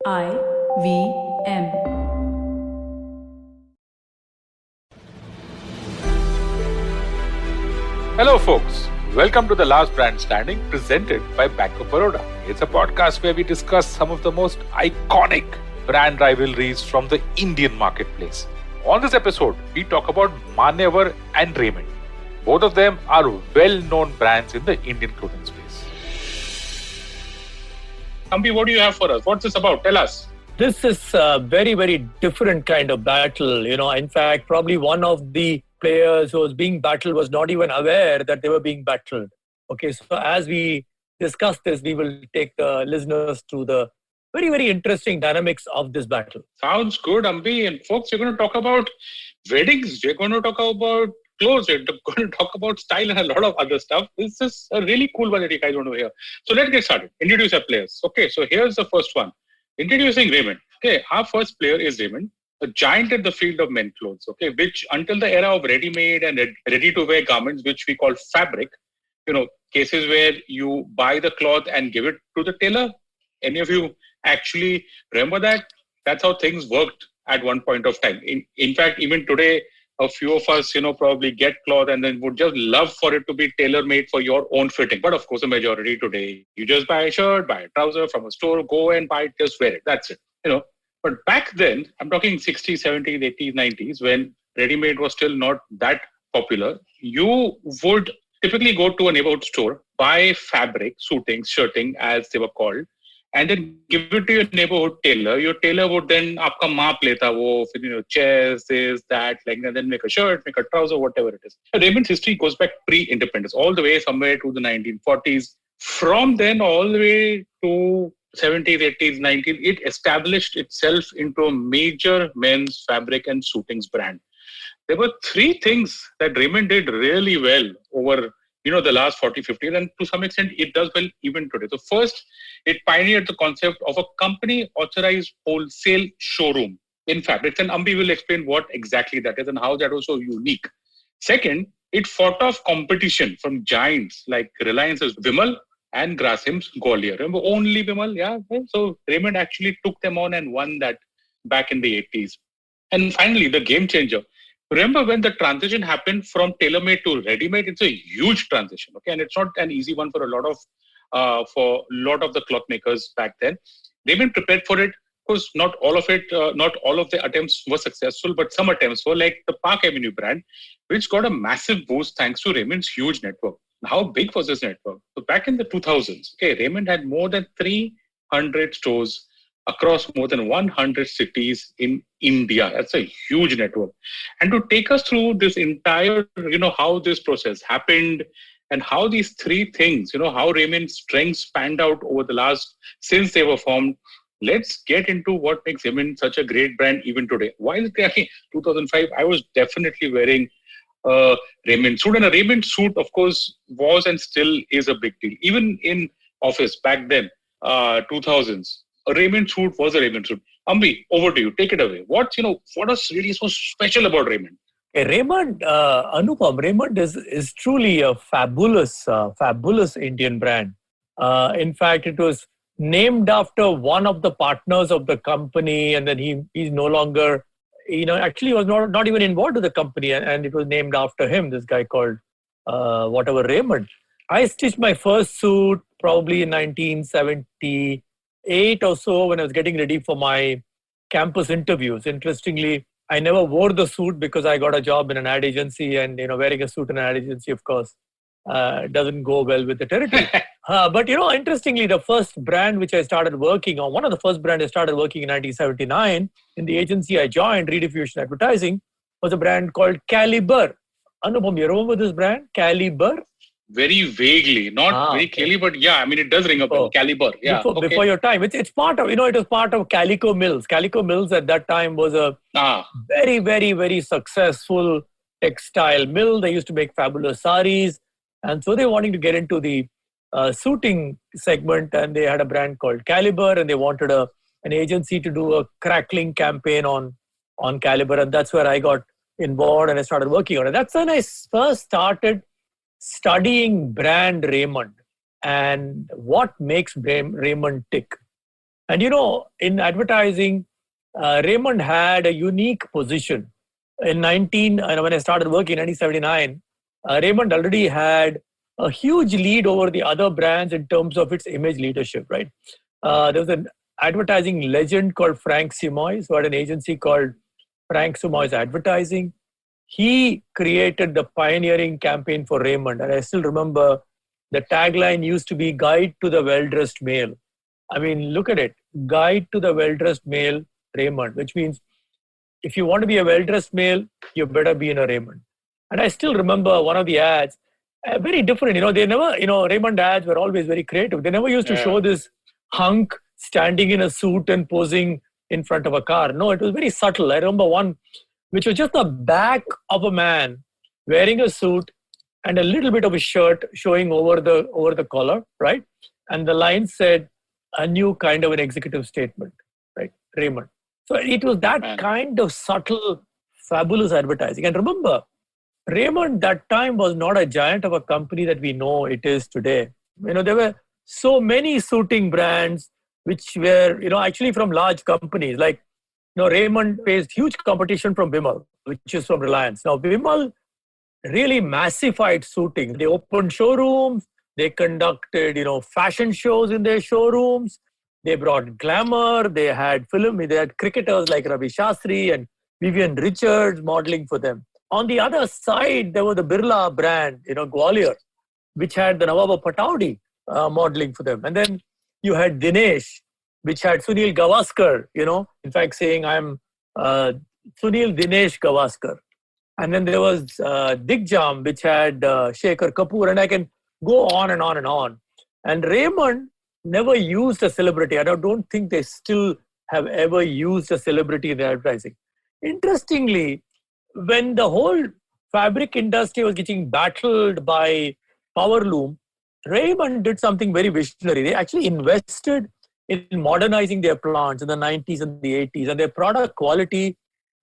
IVM. Hello, folks. Welcome to The Last Brand Standing, presented by Bank of Baroda. It's a podcast where we discuss some of the most iconic brand rivalries from the Indian marketplace. On this episode, we talk about Manyavar and Raymond. Both of them are well-known brands in the Indian clothing space. Ambi, what do you have for us? What's this about? Tell us. This is a very, very different kind of battle. In fact, probably one of the players who was being battled was not even aware that they were being battled. Okay, so as we discuss this, we will take the listeners through the very, very interesting dynamics of this battle. Sounds good, Ambi. And folks, we're going to talk about weddings. We're going to talk about clothes. We're going to talk about style and a lot of other stuff. This is a really cool one that you guys want to hear. So let's get started. Introduce our players. Okay, so here's the first one. Introducing Raymond. Okay, our first player is Raymond, a giant in the field of men clothes, okay, which until the era of ready-made and ready-to-wear garments, which we call fabric, cases where you buy the cloth and give it to the tailor. Any of you actually remember that? That's how things worked at one point of time. In fact, even today, a few of us, probably get cloth and then would just love for it to be tailor-made for your own fitting. But of course, the majority today, you just buy a shirt, buy a trouser from a store, go and buy it, just wear it. That's it, But back then, I'm talking 60s, 70s, 80s, 90s, when ready-made was still not that popular, you would typically go to a neighborhood store, buy fabric, suitings, shirting, as they were called, and then give it to your neighborhood tailor. Your tailor would then aapka maap leta wo, chest, this, that, like, and then make a shirt, make a trouser, whatever it is. Raymond's history goes back pre-independence, all the way somewhere to the 1940s. From then all the way to 70s, 80s, 90s, it established itself into a major men's fabric and suitings brand. There were three things that Raymond did really well over the last 40, 50 years, and to some extent, it does well even today. So first, it pioneered the concept of a company-authorized wholesale showroom in fabrics, and Ambi will explain what exactly that is and how that was so unique. Second, it fought off competition from giants like Reliance's Vimal and Grasim's Gwalior. Remember, only Vimal, yeah? So Raymond actually took them on and won that back in the 80s. And finally, the game changer. Remember when the transition happened from tailor-made to ready-made? It's a huge transition, okay? And it's not an easy one for a lot of the cloth makers back then. Raymond prepared for it. Of course, not all of the attempts were successful, but some attempts were, like the Park Avenue brand, which got a massive boost thanks to Raymond's huge network. How big was this network? So back in the 2000s, Raymond had more than 300 stores across more than 100 cities in India. That's a huge network. And to take us through this entire, how this process happened and how these three things, how Raymond's strengths panned out over the since they were formed, let's get into what makes Raymond such a great brand even today. Why is it 2005? I was definitely wearing a Raymond suit. And a Raymond suit, of course, was and still is a big deal. Even in office back then, 2000s, a Raymond suit was a Raymond suit. Ambi, over to you. Take it away. What is really so special about Raymond? Raymond, Anupam, Raymond is truly a fabulous Indian brand. In fact, it was named after one of the partners of the company, and then he's no longer, actually was not even involved with the company, and it was named after him, this guy called Raymond. I stitched my first suit probably in 1978 or so when I was getting ready for my campus interviews. Interestingly, I never wore the suit because I got a job in an ad agency, and wearing a suit in an ad agency, of course, doesn't go well with the territory. But interestingly, the first brand which I started working on, one of the first brands I started working in 1979 in the agency I joined, Rediffusion Advertising, was a brand called Caliber. Anupam, you remember this brand, Caliber? Very vaguely, not very clearly, but yeah, it does ring a bell. Caliber, yeah. Before your time, it's part of, it was part of Calico Mills. Calico Mills at that time was a very, very, very successful textile mill. They used to make fabulous saris, and so they were wanting to get into the suiting segment, and they had a brand called Caliber, and they wanted an agency to do a crackling campaign on Caliber, and that's where I got involved and I started working on it. That's when I first started studying brand Raymond and what makes Raymond tick. And in advertising, Raymond had a unique position. When I started working in 1979, Raymond already had a huge lead over the other brands in terms of its image leadership, right? There was an advertising legend called Frank Simoes, who had an agency called Frank Simoes Advertising. He created the pioneering campaign for Raymond. And I still remember the tagline used to be Guide to the Well-Dressed Male. I mean, look at it. Guide to the Well-Dressed Male, Raymond, which means if you want to be a well-dressed male, you better be in a Raymond. And I still remember one of the ads, very different. They never, Raymond ads were always very creative. They never used to show this hunk standing in a suit and posing in front of a car. No, it was very subtle. I remember one which was just the back of a man wearing a suit and a little bit of a shirt showing over the collar, right? And the line said, a new kind of an executive statement, right? Raymond. So it was that kind of subtle, fabulous advertising. And remember, Raymond that time was not a giant of a company that we know it is today. There were so many suiting brands which were, actually from large companies. Like, Raymond faced huge competition from Vimal, which is from Reliance. Now, Vimal really massified suiting. They opened showrooms. They conducted, fashion shows in their showrooms. They brought glamour. They had They had cricketers like Ravi Shastri and Vivian Richards modeling for them. On the other side, there was the Birla brand, Gwalior, which had the Nawab Pataudi modeling for them. And then you had Dinesh, which had Sunil Gavaskar, in fact saying, I'm Sunil Dinesh Gavaskar. And then there was Digjam, which had Shekhar Kapoor, and I can go on and on and on. And Raymond never used a celebrity. I don't think they still have ever used a celebrity in their advertising. Interestingly, when the whole fabric industry was getting battled by Powerloom, Raymond did something very visionary. They actually invested in modernizing their plants in the 90s and the 80s, and their product quality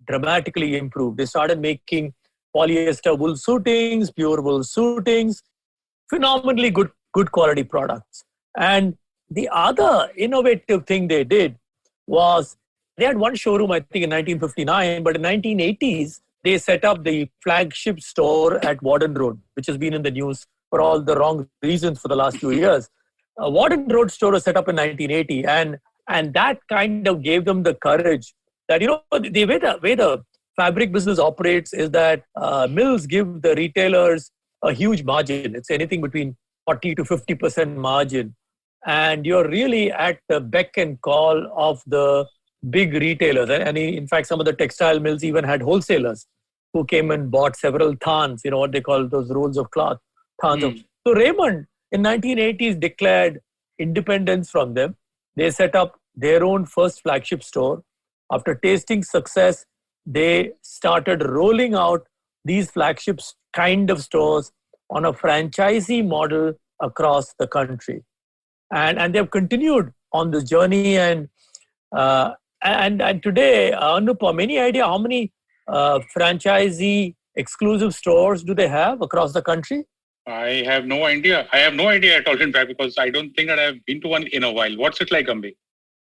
dramatically improved. They started making polyester wool suitings, pure wool suitings, phenomenally good quality products. And the other innovative thing they did was they had one showroom, I think, in 1959, but in 1980s, they set up the flagship store at Warden Road, which has been in the news for all the wrong reasons for the last few years. Warden Road store was set up in 1980, and that kind of gave them the courage that, the way the fabric business operates is that mills give the retailers a huge margin. It's anything between 40 to 50% margin. And you're really at the beck and call of the big retailers. And in fact, some of the textile mills even had wholesalers who came and bought several thans, what they call those rolls of cloth. So Raymond in 1980s declared independence from them. They set up their own first flagship store. After tasting success, they started rolling out these flagship kind of stores on a franchisee model across the country. And they've continued on this journey. And today, Anupam, any idea how many franchisee exclusive stores do they have across the country? I have no idea. I have no idea at all, in fact, because I don't think that I've been to one in a while. What's it like, Ambi?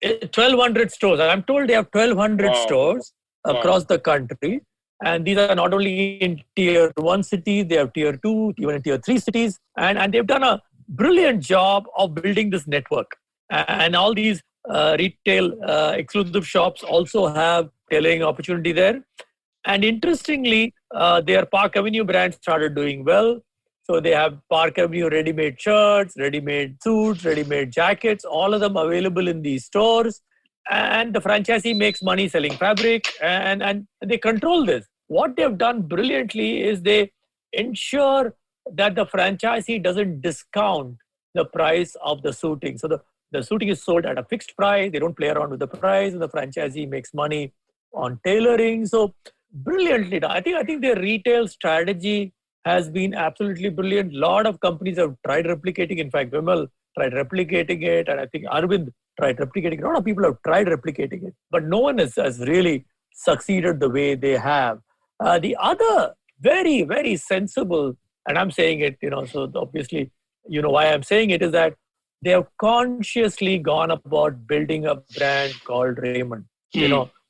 1,200 stores. I'm told they have 1,200 stores across the country. And these are not only in tier 1 cities, they have tier 2, even in tier 3 cities. And they've done a brilliant job of building this network. And all these retail exclusive shops also have tailoring opportunity there. And interestingly, their Park Avenue brand started doing well. So they have Park Avenue ready-made shirts, ready-made suits, ready-made jackets, all of them available in these stores. And the franchisee makes money selling fabric, and they control this. What they've done brilliantly is they ensure that the franchisee doesn't discount the price of the suiting. So the suiting is sold at a fixed price. They don't play around with the price, and the franchisee makes money on tailoring. So brilliantly done. I think their retail strategy has been absolutely brilliant. A lot of companies have tried replicating. In fact, Vimal tried replicating it, and I think Arvind tried replicating it. A lot of people have tried replicating it, but no one has really succeeded the way they have. The other very, very sensible, and I'm saying it, so obviously, why I'm saying it is that they have consciously gone about building a brand called Raymond.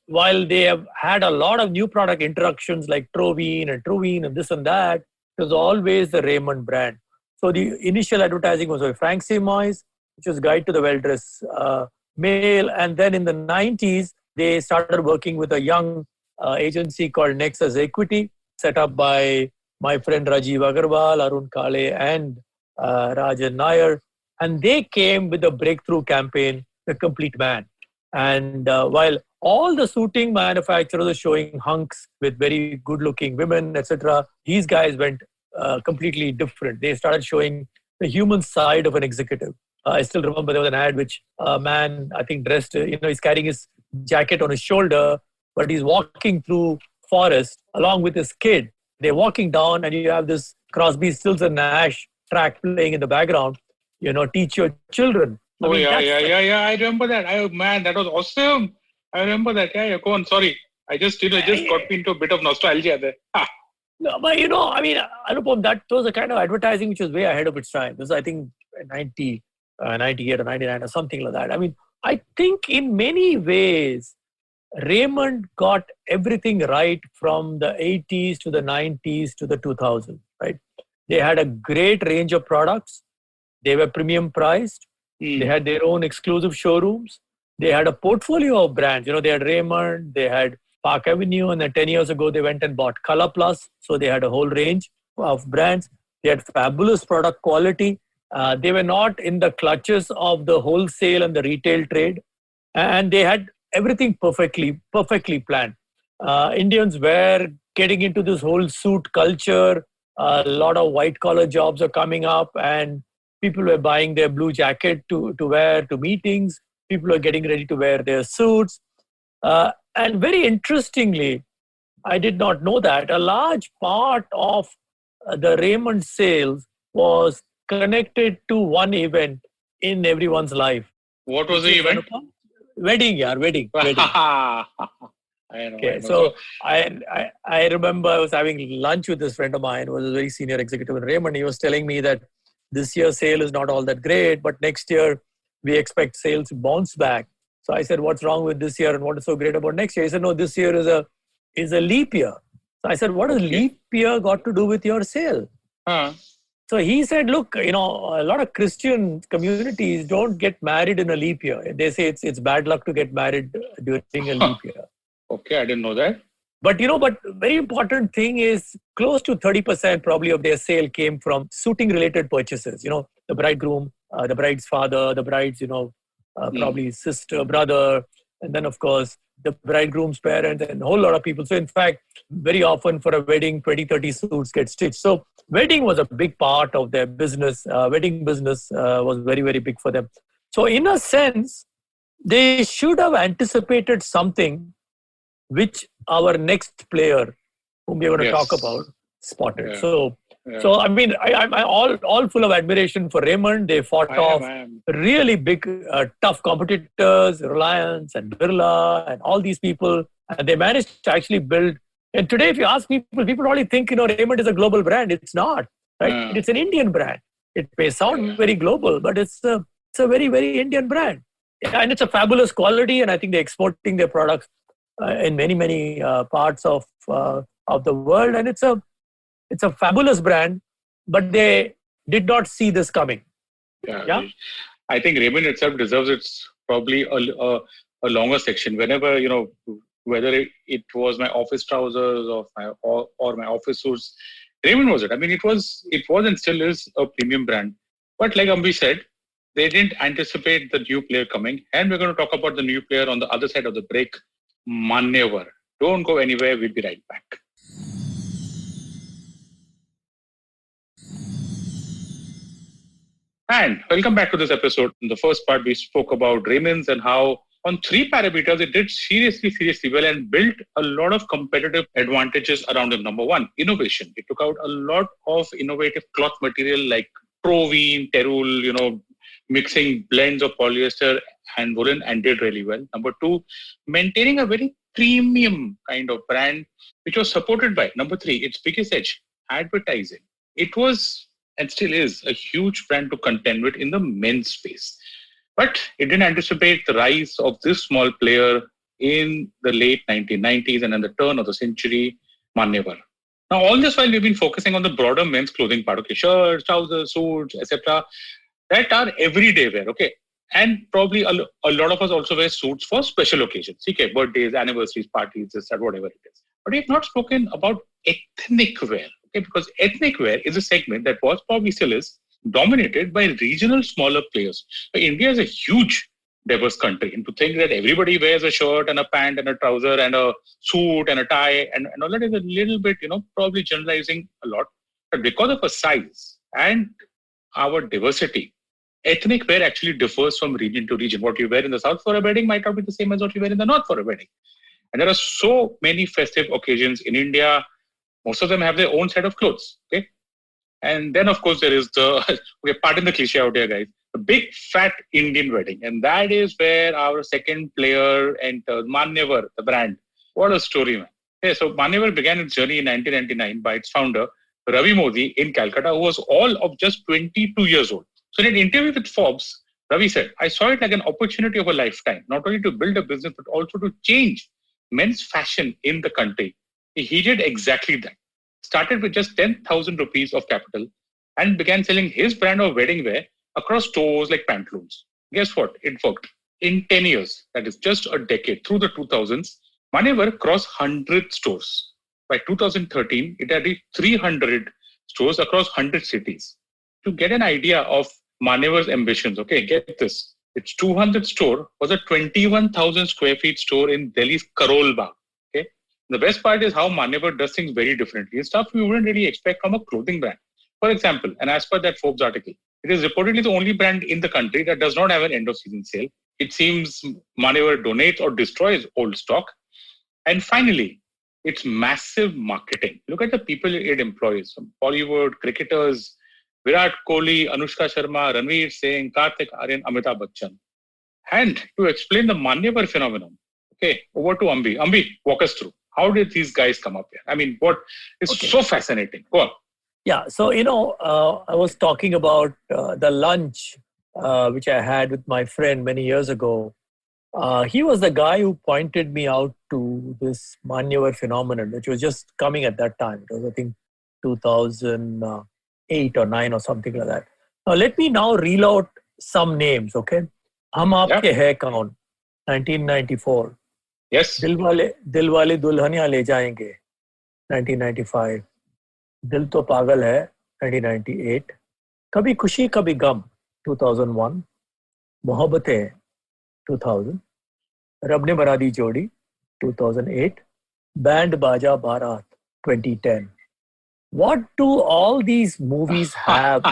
While they have had a lot of new product introductions like Trovine and Truvine and this and that, it was always the Raymond brand. So the initial advertising was by Frank Simoes, which was Guide to the Well-Dressed Male. And then in the 90s, they started working with a young agency called Nexus Equity, set up by my friend Rajiv Agarwal, Arun Kale, and Rajan Nair. And they came with a breakthrough campaign, The Complete Man. And while all the suiting manufacturers are showing hunks with very good-looking women, etc., these guys went completely different. They started showing the human side of an executive. I still remember there was an ad which a man, I think, dressed, he's carrying his jacket on his shoulder, but he's walking through forest along with his kid. They're walking down, and you have this Crosby, Stills and Nash track playing in the background. Teach your children. I I remember that. Man, that was awesome. I remember that. Yeah, go on. Sorry. I just got me into a bit of nostalgia there. No, but Anupam, that was a kind of advertising which was way ahead of its time. This was, I think, 98 or 99 or something like that. I mean, I think in many ways, Raymond got everything right from the 80s to the 90s to the 2000s, right? They had a great range of products. They were premium priced. They had their own exclusive showrooms. They had a portfolio of brands. They had Raymond, they had Park Avenue, and then 10 years ago, they went and bought Color Plus. So they had a whole range of brands. They had fabulous product quality. They were not in the clutches of the wholesale and the retail trade. And they had everything perfectly planned. Indians were getting into this whole suit culture. A lot of white-collar jobs are coming up, and people were buying their blue jacket to wear to meetings. People are getting ready to wear their suits. And very interestingly, I did not know that a large part of the Raymond sales was connected to one event in everyone's life. What was the event? Wedding. I know. Okay, so I remember I was having lunch with this friend of mine who was a very senior executive in Raymond. He was telling me that this year's sale is not all that great, but next year we expect sales to bounce back. So I said, what's wrong with this year and what is so great about next year? He said, no, this year is a leap year. So I said, what has leap year got to do with your sale? So he said, look, a lot of Christian communities don't get married in a leap year. They say it's bad luck to get married during a leap year. Okay, I didn't know that. But very important thing is close to 30% probably of their sale came from suiting related purchases. The bridegroom, the bride's father, the bride's, probably sister, brother, and then of course the bridegroom's parents and a whole lot of people. So in fact, very often for a wedding, 20, 30 suits get stitched. So wedding was a big part of their business. Wedding business was very, very big for them. So in a sense, they should have anticipated something which our next player, whom we are going to talk about, spotted. Yeah. So I mean, I'm all full of admiration for Raymond. They fought off really big, tough competitors, Reliance and Birla and all these people. And they managed to actually build. And today, if you ask people probably think, Raymond is a global brand. It's not, right? It's an Indian brand. It may sound very global, but it's a very, very Indian brand. And it's a fabulous quality. And I think they're exporting their products in many, many parts of the world. And it's a fabulous brand, but they did not see this coming. Yeah? I think Raymond itself deserves its probably a longer section. Whenever, whether it was my office trousers or my office suits, Raymond was it. I mean, it was and still is a premium brand. But like Ambi said, they didn't anticipate the new player coming. And we're going to talk about the new player on the other side of the break, Manyavar. Don't go anywhere. We'll be right back. And welcome back to this episode. In the first part, we spoke about Raymond's and how on 3 parameters, it did seriously well and built a lot of competitive advantages around it. Number 1, innovation. It took out a lot of innovative cloth material like Trovine, Terul, mixing blends of polyester and woolen and did really well. Number 2, maintaining a very premium kind of brand, which was supported by, number 3, its biggest edge, advertising. It was and still is a huge brand to contend with in the men's space. But it didn't anticipate the rise of this small player in the late 1990s and in the turn of the century, Manyavar. Now, all this while we've been focusing on the broader men's clothing part, okay, shirts, trousers, suits, etc., that are everyday wear, okay. And probably a lot of us also wear suits for special occasions, okay, birthdays, anniversaries, parties, this, that, whatever it is. But we've not spoken about ethnic wear, okay, because ethnic wear is a segment that was, probably still is, dominated by regional smaller players. So India is a huge diverse country, and to think that everybody wears a shirt and a pant and a trouser and a suit and a tie and all that is a little bit, probably generalizing a lot. But because of a size and our diversity, ethnic wear actually differs from region to region. What you wear in the south for a wedding might not be the same as what you wear in the north for a wedding. And there are so many festive occasions in India. Most of them have their own set of clothes. Okay. And then, of course, there is okay, pardon the cliche out here, guys, the big fat Indian wedding. And that is where our second player enters, Manyavar, the brand. What a story, man. Okay, so Manyavar began its journey in 1999 by its founder, Ravi Modi, in Calcutta, who was all of just 22 years old. So in an interview with Forbes, Ravi said, I saw it like an opportunity of a lifetime, not only to build a business, but also to change men's fashion in the country. He did exactly that. Started with just 10,000 rupees of capital and began selling his brand of wedding wear across stores like Pantaloons. Guess what? It worked. In 10 years, that is just a decade, through the 2000s, Manyavar crossed 100 stores. By 2013, it had reached 300 stores across 100 cities. To get an idea of Manyavar's ambitions, okay, get this. Its 200th store was a 21,000 square feet store in Delhi's Karol Bagh. Okay? The best part is how Manyavar does things very differently. It's stuff you wouldn't really expect from a clothing brand. For example, and as per that Forbes article, it is reportedly the only brand in the country that does not have an end-of-season sale. It seems Manyavar donates or destroys old stock. And finally, it's massive marketing. Look at the people it employs. Some Bollywood, cricketers, Virat Kohli, Anushka Sharma, Ranveer Singh, Karthik Aryan, Amitabh Bachchan. And to explain the Manyavar phenomenon, okay, over to Ambi. Ambi, walk us through. How did these guys come up here? I mean, what is so fascinating? Go on. Yeah, so, I was talking about the lunch which I had with my friend many years ago. He was the guy who pointed me out to this Manyavar phenomenon, which was just coming at that time. It was, I think, 2008 or 9 or something like that. Now, let me now reel out some names, okay? Hum Aapke Hai Kaun, 1994. Yes. Dilwale Dulhaniya Le Jayenge, 1995. Dil To Pagal Hai, 1998. Kabhi Khushi Kabhi Gum, 2001. Mohabbatein, 2000. Rab Ne Bana Di Jodi, 2008. Band Baja Bharat, 2010. What do all these movies have?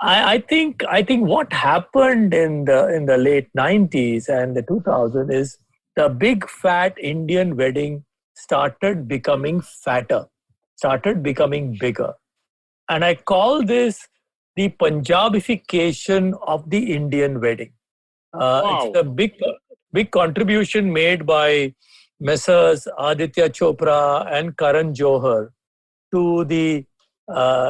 I think what happened in the late 90s and the 2000s is the big fat Indian wedding started becoming fatter, started becoming bigger. And I call this the Punjabification of the Indian wedding. It's a big contribution made by Messrs. Aditya Chopra and Karan Johar to the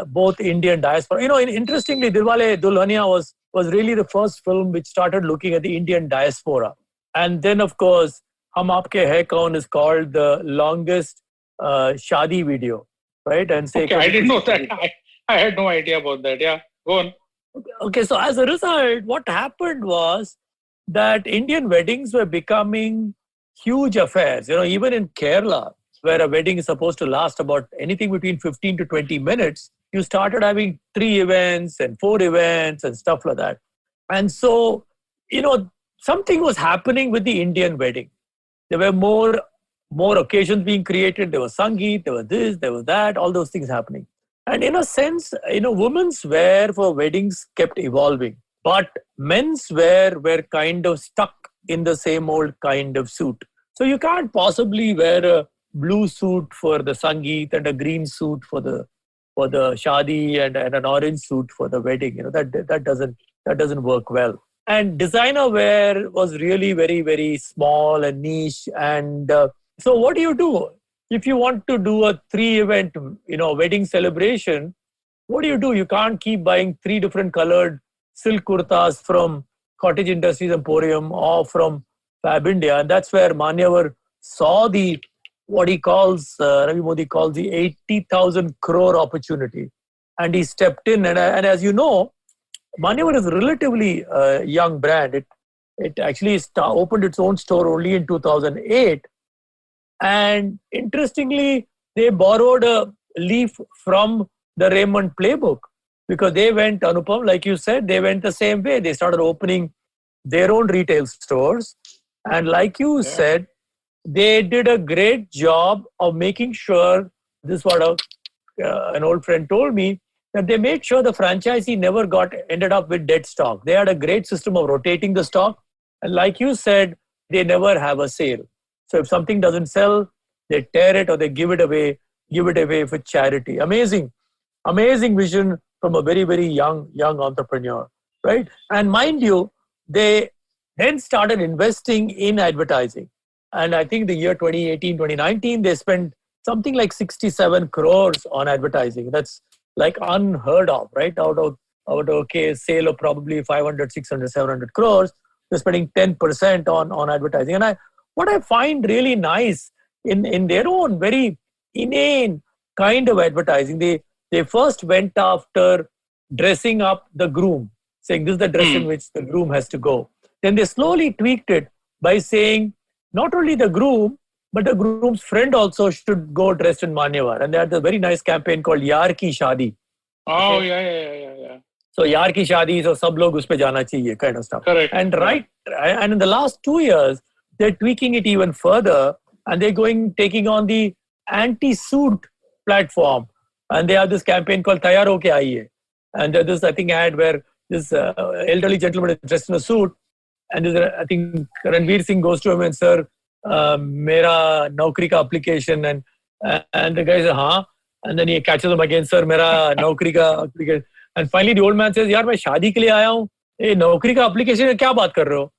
both Indian diaspora. Interestingly, Dilwale Dulhaniya was really the first film which started looking at the Indian diaspora. And then, of course, Hum Aapke Hai Kaun is called the longest shadi video, right? And say, I didn't know that. I had no idea about that. Yeah, go on. Okay, so as a result, what happened was that Indian weddings were becoming huge affairs. Even in Kerala, where a wedding is supposed to last about anything between 15 to 20 minutes, you started having 3 events and 4 events and stuff like that. And so, something was happening with the Indian wedding. There were more occasions being created. There was Sangeet, there was this, there was that, all those things happening. And in a sense, women's wear for weddings kept evolving. But men's wear were kind of stuck in the same old kind of suit. So you can't possibly wear a blue suit for the Sangeet and a green suit for the shadi and an orange suit for the wedding. That doesn't work well. And designer wear was really very, very small and niche. And so what do you do? if you want to do a 3-event, wedding celebration, what do? You can't keep buying 3 different colored silk kurtas from Cottage Industries Emporium or from Fab India. And that's where Manyavar saw what he calls, Ravi Modi calls the 80,000 crore opportunity. And he stepped in. And as you know, Manyavar is a relatively young brand. It actually opened its own store only in 2008. And interestingly, they borrowed a leaf from the Raymond playbook, because they went, Anupam, like you said, they went the same way. They started opening their own retail stores. And like you said, they did a great job of making sure, this is what an old friend told me, that they made sure the franchisee never ended up with dead stock. They had a great system of rotating the stock. And like you said, they never have a sale. So if something doesn't sell, they tear it or they give it away for charity. Amazing vision from a very, very young entrepreneur, right? And mind you, they then started investing in advertising. And I think the year 2018, 2019, they spent something like 67 crores on advertising. That's like unheard of, right? Out of a sale of probably 500, 600, 700 crores, they're spending 10% on advertising. And what I find really nice in their own very inane kind of advertising, they first went after dressing up the groom, saying this is the dress in which the groom has to go. Then they slowly tweaked it by saying not only the groom, but the groom's friend also should go dressed in Manyavar. And they had a very nice campaign called Yaar Ki Shaadi. Oh, yeah. So Yaar Ki Shaadi, so sab log us pe jana chahiye kind of stuff. Correct. And and in the last 2 years, they're tweaking it even further, and they're taking on the anti-suit platform. And they have this campaign called Tayar Ho Ke Aiye. And there's this, I think, ad where this elderly gentleman is dressed in a suit. And I think Ranveer Singh goes to him and, sir, mera naukri ka application. And the guy says, haan. And then he catches him again, sir, mera naukri ka application. And finally the old man says, yaar, main shaadi ke liye aaya hoon. Ye naukri ka application mein kya baat kar rahe ho?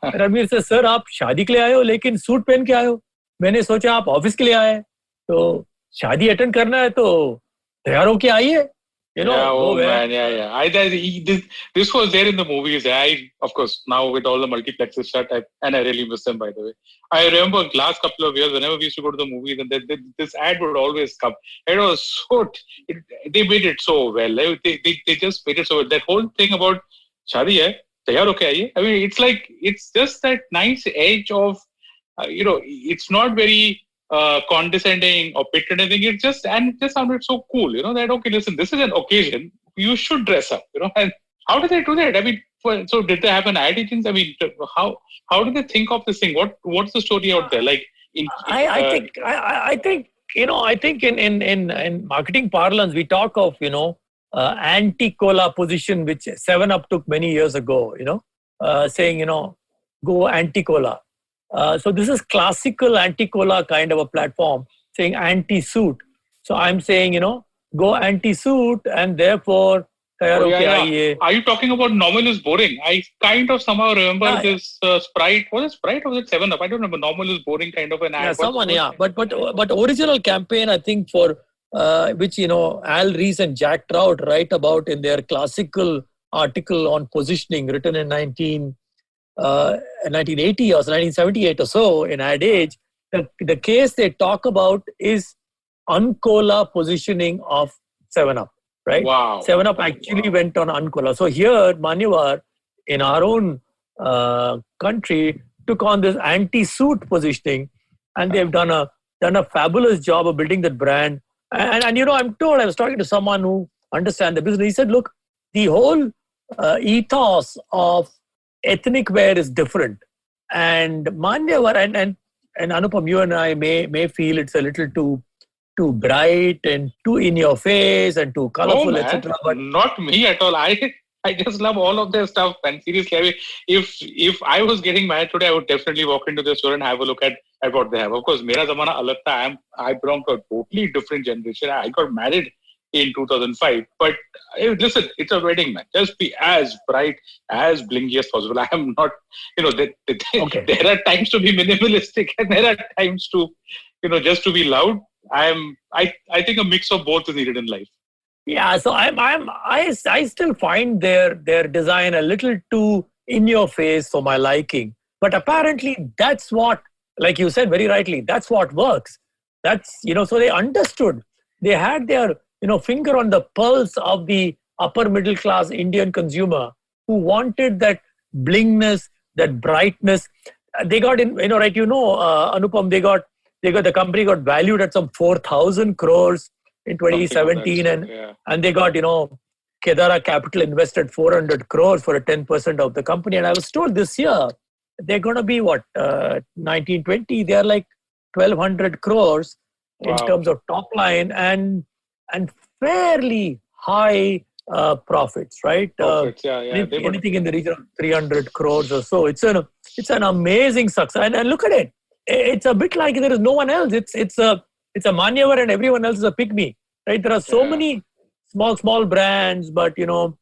Ranveer says, sir, aap shaadi ke liye aaye ho, lekin suit pehen ke aaye ho. मैंने सोचा आप office के लिए आए तो शादी attend करना है तो तैयार होके आइए. This was there in the movies. Of course, now with all the multiplexes shut, and I really miss them, by the way. I remember last couple of years, whenever we used to go to the movies, and this ad would always come. It was they made it so well. They just made it so well. That whole thing about shadi hai, taiyar hoke aiye. I mean, it's just that nice edge of, it's not very condescending or patronizing. It just sounded so cool, that, okay, listen, this is an occasion, you should dress up, and how did they do that? I mean, so did they have an ad agency? I mean, how do they think of this thing? What's the story out there? Like, I think in marketing parlance, we talk of, anti-cola position, which 7-Up took many years ago, saying, go anti-cola. So this is classical anti-cola kind of a platform, saying anti-suit. So I'm saying, go anti-suit, and therefore, yeah. Are you talking about normal is boring? I kind of somehow remember this Sprite. Was it Sprite or was it 7-Up? I don't remember. Normal is boring kind of an ad. But original campaign, I think, for which, Al Rees and Jack Trout write about in their classical article on positioning written in 1980 or 1978 or so in Ad Age, the case they talk about is Uncola positioning of 7-Up, right? Wow. 7-Up actually went on Uncola. So here, Manyavar, in our own country, took on this anti-suit positioning, and they've done a fabulous job of building that brand. And I'm told, I was talking to someone who understands the business. He said, look, the whole ethos of ethnic wear is different, and Manyavar and Anupam, you and I may feel it's a little too bright and too in your face and too colorful, etc. But not me at all. I just love all of their stuff. And seriously, I mean, if I was getting married today, I would definitely walk into the store and have a look at what they have. Of course, mera zamana alag tha. I belong to a totally different generation. I got married in 2005. But listen, it's a wedding, man. Just be as bright, as blingy as possible. I am not, there are times to be minimalistic and there are times to just to be loud. I think a mix of both is needed in life. Yeah, so I still find their design a little too in your face for my liking. But apparently that's what, like you said very rightly, that's what works. That's so they understood. They had their finger on the pulse of the upper middle class Indian consumer who wanted that blingness, that brightness. They got in, right? Anupam, the company got valued at some 4,000 crores in 2017, and they got Kedara Capital invested 400 crores for a 10% of the company. And I was told this year they're going to be 1920. They're like 1,200 crores in terms of top line and fairly high profits, right? Profits, anything in the region of 300 crores or so. It's an amazing success. And look at it. It's a bit like there is no one else. It's a Manyavar and everyone else is a pygmy, right? There are so many small brands, but no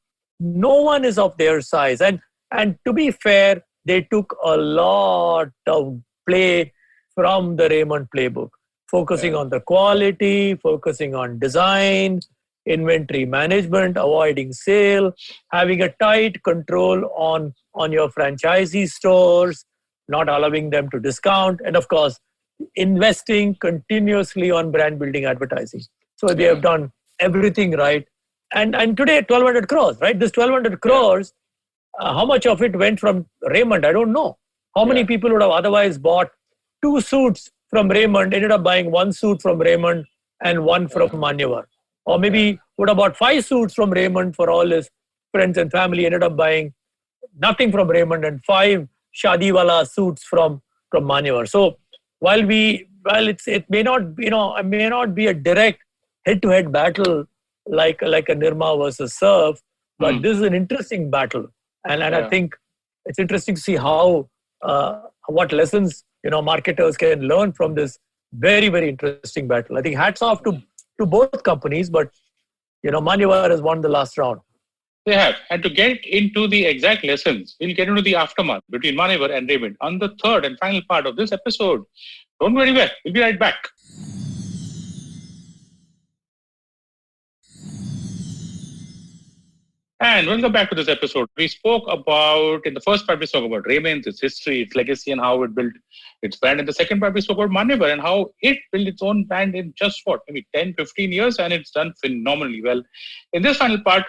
one is of their size. And to be fair, they took a lot of play from the Raymond playbook, focusing on the quality, focusing on design, inventory management, avoiding sale, having a tight control on your franchisee stores, not allowing them to discount, and of course, investing continuously on brand building advertising. So they have done everything right. And today, 1,200 crores, right? This 1,200 crores, how much of it went from Raymond? I don't know. How many people would have otherwise bought 2 suits from Raymond, ended up buying 1 suit from Raymond and 1 from Manyavar? Or maybe would have bought 5 suits from Raymond for all his friends and family, ended up buying nothing from Raymond and 5 Shadiwala suits from Manyavar. So while it may not be a direct head-to-head battle like a Nirma versus Surf, but this is an interesting battle, and I think it's interesting to see how what lessons marketers can learn from this very, very interesting battle. I think hats off to both companies, but Manyavar has won the last round. They have. And to get into the exact lessons, we'll get into the aftermath between Manyavar and Raymond on the third and final part of this episode. Don't go anywhere. We'll be right back. And welcome back to this episode. We spoke about, in the first part, we spoke about Raymond, its history, its legacy, and how it built its brand. In the second part, we spoke about Manyavar and how it built its own brand in just maybe 10, 15 years, and it's done phenomenally well. In this final part,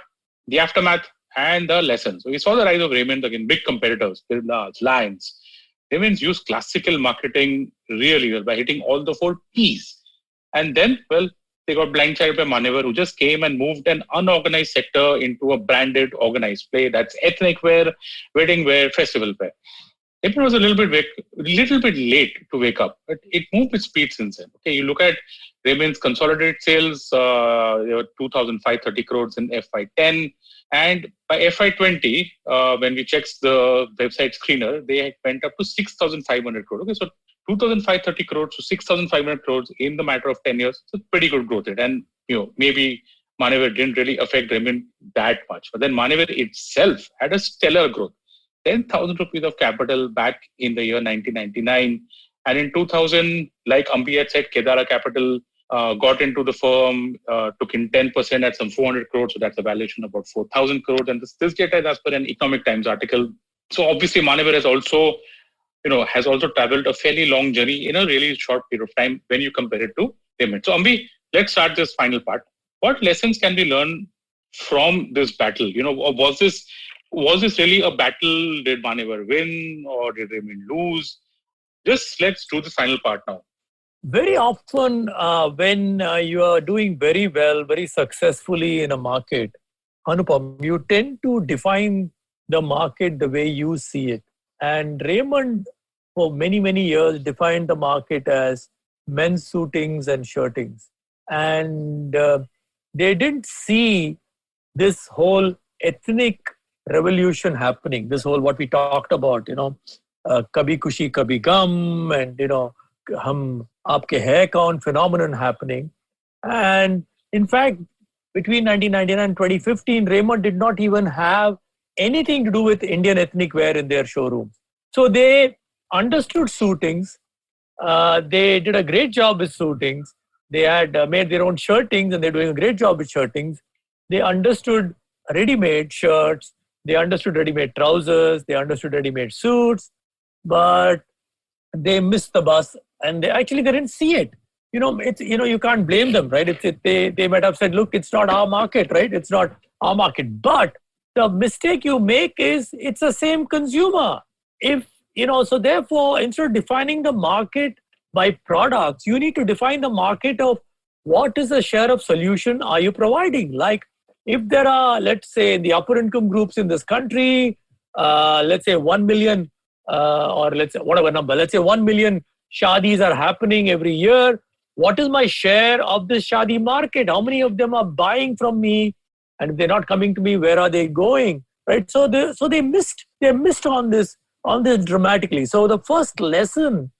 the aftermath and the lessons. So we saw the rise of Raymond, again, big competitors, Birlas, Lions. Raymond's used classical marketing really well by hitting all the 4 Ps. And then, they got blindsided by Manyavar, who just came and moved an unorganized sector into a branded, organized play. That's ethnic wear, wedding wear, festival wear. Raymond was a little bit late to wake up, but it moved with speed since then. Okay, you look at Raymond's consolidated sales, they were 2,530 crores in FY10. And by FY20, when we checked the website screener, they went up to 6,500 crores. Okay, so 2,530 crores to 6,500 crores in the matter of 10 years. It's a pretty good growth rate. And, maybe Manyavar didn't really affect Raymond that much. But then Manyavar itself had a stellar growth. 10,000 rupees of capital back in the year 1999. And in 2000, like Ambi had said, Kedara Capital got into the firm, took in 10% at some 400 crores. So that's a valuation of about 4,000 crores. And this data is as per an Economic Times article. So obviously Manyavar has also traveled a fairly long journey in a really short period of time when you compare it to Raymond. So Ambi, let's start this final part. What lessons can we learn from this battle? Was this really a battle? Did Manyavar win or did Raymond lose? Just let's do the final part now. Very often when you are doing very well, very successfully in a market, Anupam, you tend to define the market the way you see it. And Raymond, for many, many years, defined the market as men's suitings and shirtings. And they didn't see this whole ethnic revolution happening, this whole what we talked about, Kabhi Khushi Kabhi Gum, and, Hum Aapke Hai Kaun phenomenon happening. And in fact, between 1999 and 2015, Raymond did not even have anything to do with Indian ethnic wear in their showrooms. So they understood suitings, They did a great job with suitings. They had made their own shirtings, and they're doing a great job with shirtings. They understood ready-made shirts. They understood ready-made trousers. They understood ready-made suits, but they missed the bus, and they didn't see it. You can't blame them, right? They might have said, look, it's not our market, right? It's not our market. But the mistake you make is it's the same consumer. If so therefore, instead of defining the market by products, you need to define the market of what is the share of solution are you providing. Like, if there are, let's say, in the upper income groups in this country, let's say 1 million, or let's say whatever number, let's say 1 million shadis are happening every year. What is my share of this shadi market? How many of them are buying from me? And if they're not coming to me, where are they going? Right? So they missed on this dramatically. So the first lesson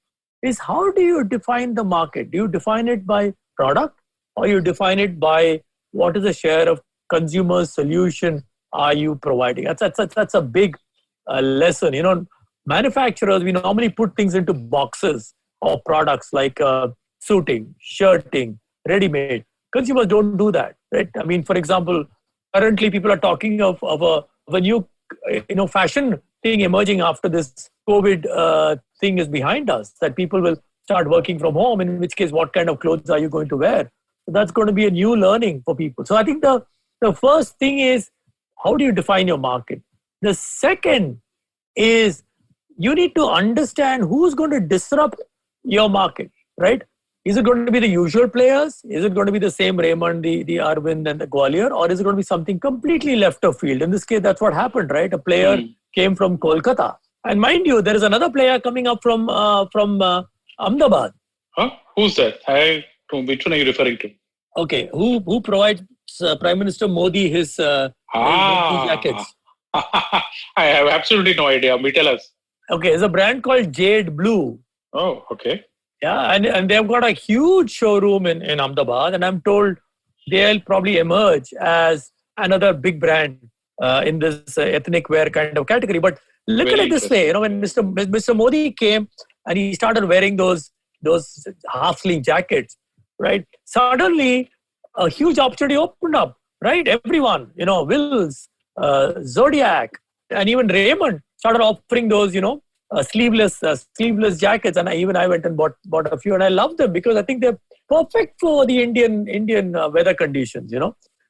is, how do you define the market? Do you define it by product, or you define it by what is the share of consumer solution are you providing? That's a big lesson. Manufacturers, we normally put things into boxes of products like suiting, shirting, ready-made. Consumers don't do that, right? I mean, for example, currently people are talking of a new fashion thing emerging after this COVID thing is behind us, that people will start working from home, in which case, what kind of clothes are you going to wear? So that's going to be a new learning for people. So I think the first thing is, how do you define your market? The second is, you need to understand who's going to disrupt your market, right? Is it going to be the usual players? Is it going to be the same Raymond, the Arvind and the Gwalior? Or is it going to be something completely left of field? In this case, that's what happened, right? A player came from Kolkata. And mind you, there is another player coming up from Ahmedabad. Huh? Who's that? Which one are you referring to? Okay, who provides Prime Minister Modi his jackets? I have absolutely no idea. Tell us. Okay, there's a brand called Jade Blue. Oh, okay. Yeah, and they've got a huge showroom in Ahmedabad, and I'm told they'll probably emerge as another big brand in this ethnic wear kind of category. But look at it this way, when Mr. Modi came and he started wearing those half-sleeve jackets, right? Suddenly, a huge opportunity opened up, right? Everyone, Wills, Zodiac, and even Raymond started offering those, sleeveless jackets, and I went and bought a few, and I love them because I think they're perfect for the Indian weather conditions.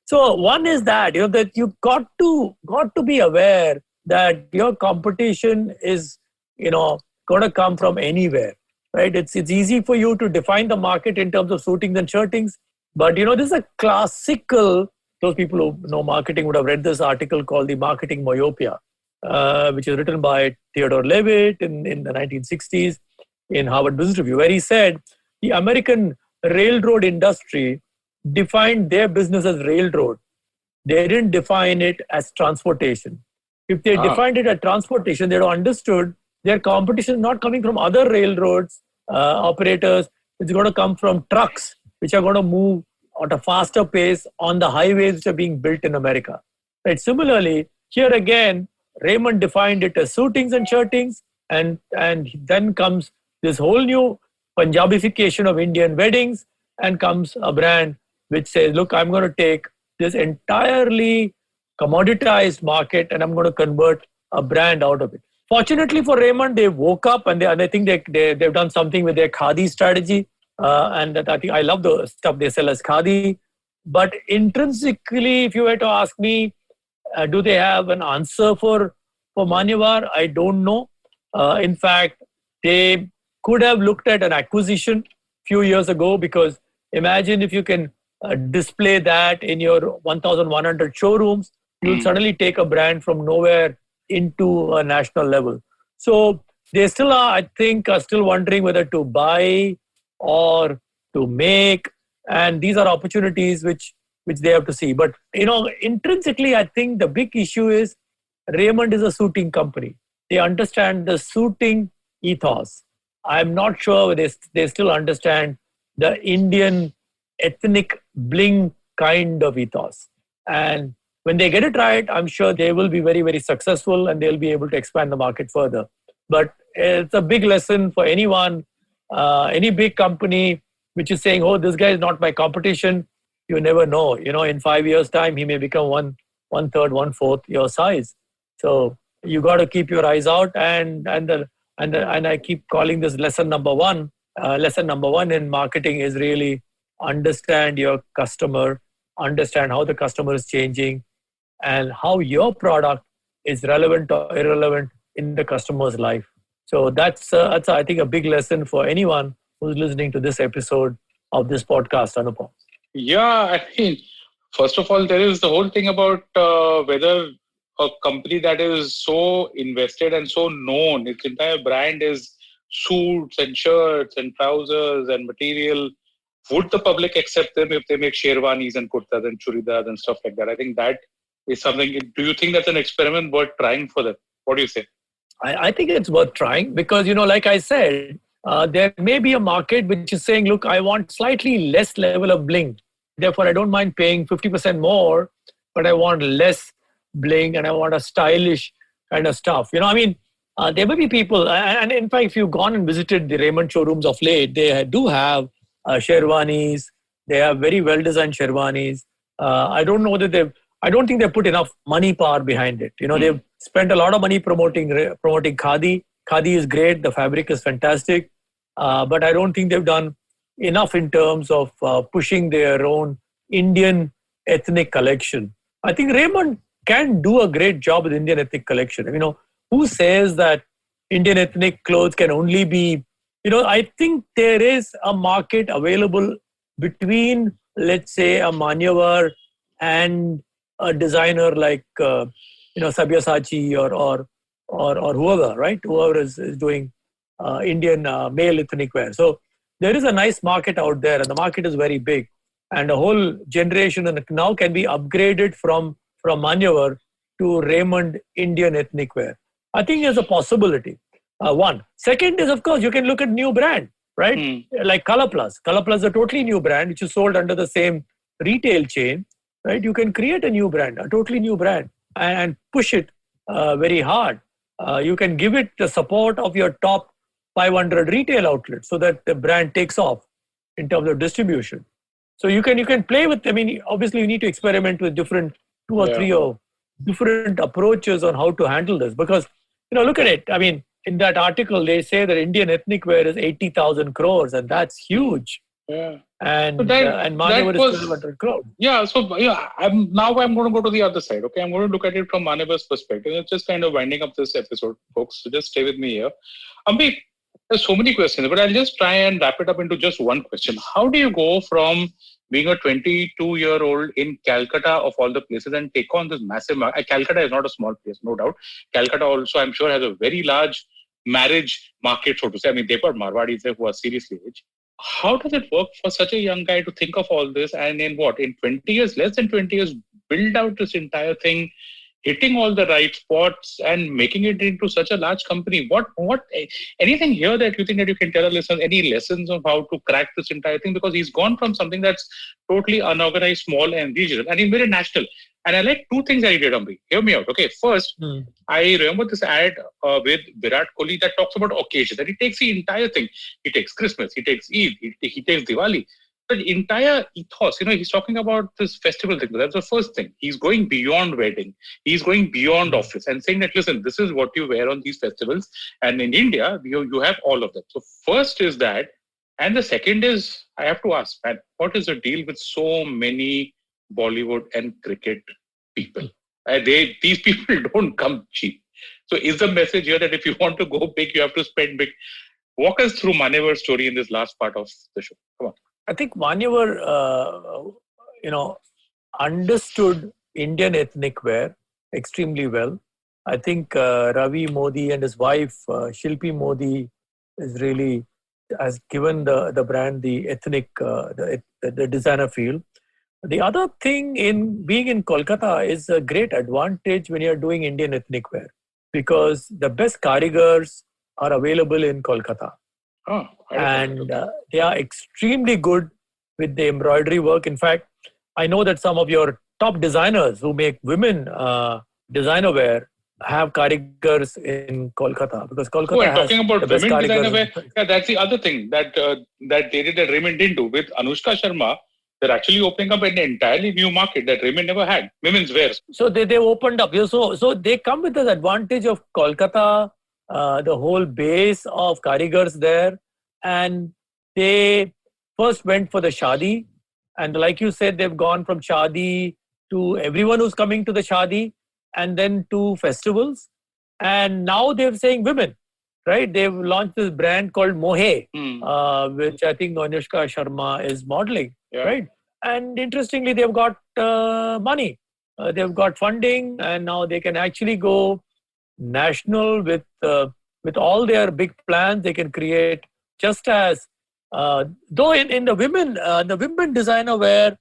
So one is that that you got to be aware that your competition is going to come from anywhere, right? It's easy for you to define the market in terms of suitings and shirtings, but this is a classical. Those people who know marketing would have read this article called The Marketing Myopia, which is written by Theodore Levitt in the 1960s in Harvard Business Review, where he said the American railroad industry defined their business as railroad. They didn't define it as transportation. If they defined it as transportation, they'd have understood their competition is not coming from other railroads operators. It's going to come from trucks, which are going to move at a faster pace on the highways which are being built in America. Right? Similarly, here again, Raymond defined it as suitings and shirtings, and then comes this whole new Punjabification of Indian weddings, and comes a brand which says, look, I'm going to take this entirely commoditized market and I'm going to convert a brand out of it. Fortunately for Raymond, they woke up and I think they've done something with their khadi strategy. And I think I love the stuff they sell as khadi. But intrinsically, if you were to ask me, do they have an answer for Manyavar? I don't know. In fact, they could have looked at an acquisition a few years ago, because imagine if you can display that in your 1,100 showrooms, you'll suddenly take a brand from nowhere into a national level. So they still are, I think, still wondering whether to buy or to make. And these are opportunities which they have to see. But, intrinsically, I think the big issue is Raymond is a suiting company. They understand the suiting ethos. I'm not sure they still understand the Indian ethnic bling kind of ethos. And when they get it right, I'm sure they will be very, very successful and they'll be able to expand the market further. But it's a big lesson for anyone Any big company which is saying, "Oh, this guy is not my competition," you never know. In 5 years' time, he may become one third, one fourth your size. So you got to keep your eyes out, and I keep calling this lesson number one. Lesson number one in marketing is really understand your customer, understand how the customer is changing, and how your product is relevant or irrelevant in the customer's life. So that's I think a big lesson for anyone who's listening to this episode of this podcast, Anupam. Yeah, I mean, first of all, there is the whole thing about whether a company that is so invested and so known, its entire brand is suits and shirts and trousers and material. Would the public accept them if they make sherwanis and kurtas and churidars and stuff like that? I think that is something. Do you think that's an experiment worth trying for them? What do you say? I think it's worth trying because, like I said, there may be a market which is saying, look, I want slightly less level of bling. Therefore, I don't mind paying 50% more, but I want less bling and I want a stylish kind of stuff. There may be people, and in fact, if you've gone and visited the Raymond showrooms of late, they do have sherwanis. They have very well-designed sherwanis. I don't know whether I don't think they've put enough money power behind it. They've spent a lot of money promoting khadi. Khadi is great. The fabric is fantastic. But I don't think they've done enough in terms of pushing their own Indian ethnic collection. I think Raymond can do a great job with Indian ethnic collection. Who says that Indian ethnic clothes can only be, I think there is a market available between, let's say, a Manyavar and a designer like, Sabyasachi or whoever, right? Whoever is doing Indian male ethnic wear. So there is a nice market out there, and the market is very big. And a whole generation now can be upgraded from Manyavar to Raymond Indian ethnic wear. I think there's a possibility. One. Second is, of course, you can look at new brand, right? Like Color Plus. Color Plus is a totally new brand, which is sold under the same retail chain, right? You can create a new brand, a totally new brand, and push it very hard. You can give it the support of your top 500 retail outlets so that the brand takes off in terms of distribution. So you can play with, obviously you need to experiment with different two or three or different approaches on how to handle this. Because, look at it. In that article, they say that Indian ethnic wear is 80,000 crores, and that's huge. Yeah. And Manyavar is 1,200 crores. Yeah. So I'm going to go to the other side. Okay, I'm going to look at it from Manyavar's perspective. It's just kind of winding up this episode, folks. So just stay with me here. Ambi, there's so many questions, but I'll just try and wrap it up into just one question. How do you go from being a 22-year-old in Calcutta of all the places and take on this massive market? Calcutta is not a small place, no doubt. Calcutta also, I'm sure, has a very large marriage market, so to say. They've got Marwadis there who are seriously rich. How does it work for such a young guy to think of all this and in 20 years, less than 20 years, build out this entire thing, hitting all the right spots and making it into such a large company? What anything here that you think that you can tell our listeners, any lessons on how to crack this entire thing? Because he's gone from something that's totally unorganized, small and regional, and he's made it national. And I like two things that he did, Ambi. Hear me out. Okay, first, I remember this ad with Virat Kohli that talks about occasion, that he takes the entire thing. He takes Christmas, he takes Eid, he takes Diwali. The entire ethos, he's talking about this festival thing. That's the first thing. He's going beyond wedding. He's going beyond office and saying that, listen, this is what you wear on these festivals. And in India, you have all of that. So first is that. And the second is, I have to ask, man, what is the deal with so many Bollywood and cricket people? These people don't come cheap. So is the message here that if you want to go big, you have to spend big? Walk us through Manyavar's story in this last part of the show. Come on. I think Manyavar, understood Indian ethnic wear extremely well. I think Ravi Modi and his wife, Shilpi Modi, has given the brand the ethnic, the designer feel. The other thing in being in Kolkata is a great advantage when you're doing Indian ethnic wear, because the best karigars are available in Kolkata. And they are extremely good with the embroidery work. In fact, I know that some of your top designers who make women designer wear, have karigars in Kolkata, because Kolkata And has talking about the best women karigars. designer, that's the other thing that they did that Raymond didn't do with Anushka Sharma. They're actually opening up an entirely new market that Raymond never had, women's wear. So they opened up. So they come with this advantage of Kolkata, the whole base of karigars there, and they first went for the shadi, and like you said, they've gone from shadi to everyone who's coming to the shadi, and then to festivals, and now they're saying women, right? They've launched this brand called Mohe, which I think Anushka Sharma is modeling, right? And interestingly, they've got money. They've got funding, and now they can actually go national with all their big plans. They can create just as though in the women designer wear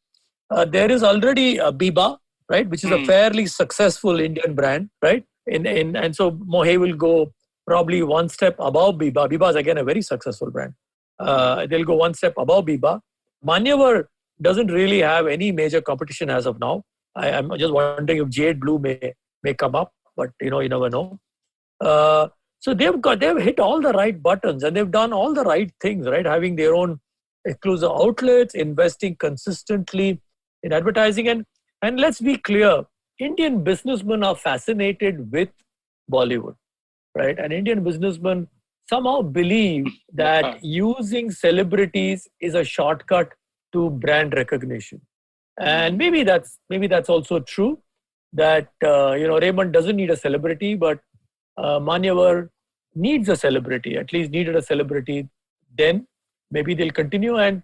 there is already a Biba, right, which is a fairly successful Indian brand, right? And so Mohe will go probably one step above Biba. Biba is again a very successful brand. They'll go one step above Biba. Manyavar doesn't really have any major competition as of now. I'm just wondering if Jade Blue may come up, but you never know. So they've hit all the right buttons, and they've done all the right things, right? Having their own exclusive outlets, investing consistently in advertising, and let's be clear, Indian businessmen are fascinated with Bollywood, right? And Indian businessmen somehow believe that using celebrities is a shortcut to brand recognition. And maybe that's also true, that Raymond doesn't need a celebrity, but Manyavar needs a celebrity, at least needed a celebrity then. Maybe they'll continue, and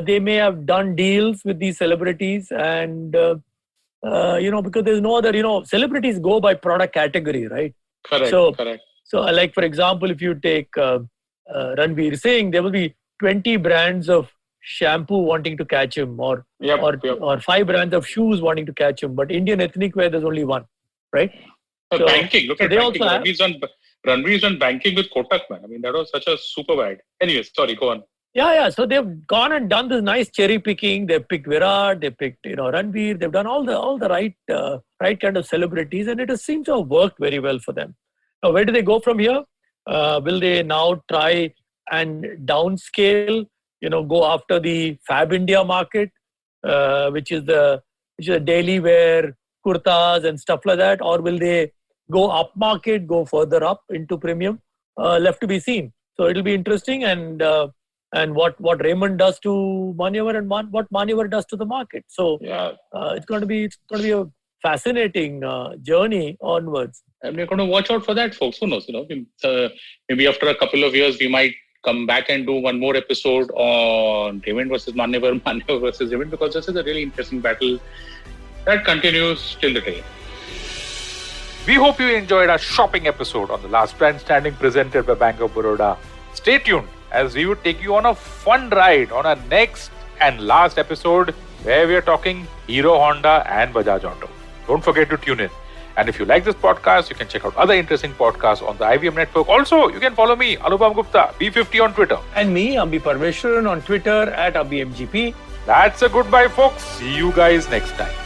they may have done deals with these celebrities, and because there's no other, celebrities go by product category, right? Correct. So like, for example, if you take Ranveer Singh, there will be 20 brands of shampoo wanting to catch him, or 5 brands of shoes wanting to catch him. But Indian ethnic wear, there's only one, right? So banking. Look at banking. Ranveer's done banking with Kotak, man. I mean, that was such a super ad. Anyway, sorry, go on. Yeah. So they've gone and done this nice cherry picking. They picked Virat, they picked Ranveer. They've done all the right kind of celebrities, and it seems to have worked very well for them. Now, where do they go from here? Will they now try and downscale? Go after the Fab India market, which is the daily wear kurtas and stuff like that, or will they go up market, go further up into premium? Left to be seen. So it'll be interesting, and what Raymond does to Manyavar and what Manyavar does to the market. So it's going to be a fascinating journey onwards. And we're going to watch out for that, folks. Who knows? Maybe after a couple of years, we might come back and do one more episode on Raymond versus Manyavar, Manyavar versus Raymond, because this is a really interesting battle that continues till the day. We hope you enjoyed our shopping episode on the Last Brand Standing presented by Bank of Baroda. Stay tuned as we will take you on a fun ride on our next and last episode, where we are talking Hero, Honda and Bajaj Auto. Don't forget to tune in. And if you like this podcast, you can check out other interesting podcasts on the IVM network. Also, you can follow me, Anupam Gupta, B50 on Twitter. And me, Ambi Parmeshwaran, on Twitter @AmbiMGP. That's a goodbye, folks. See you guys next time.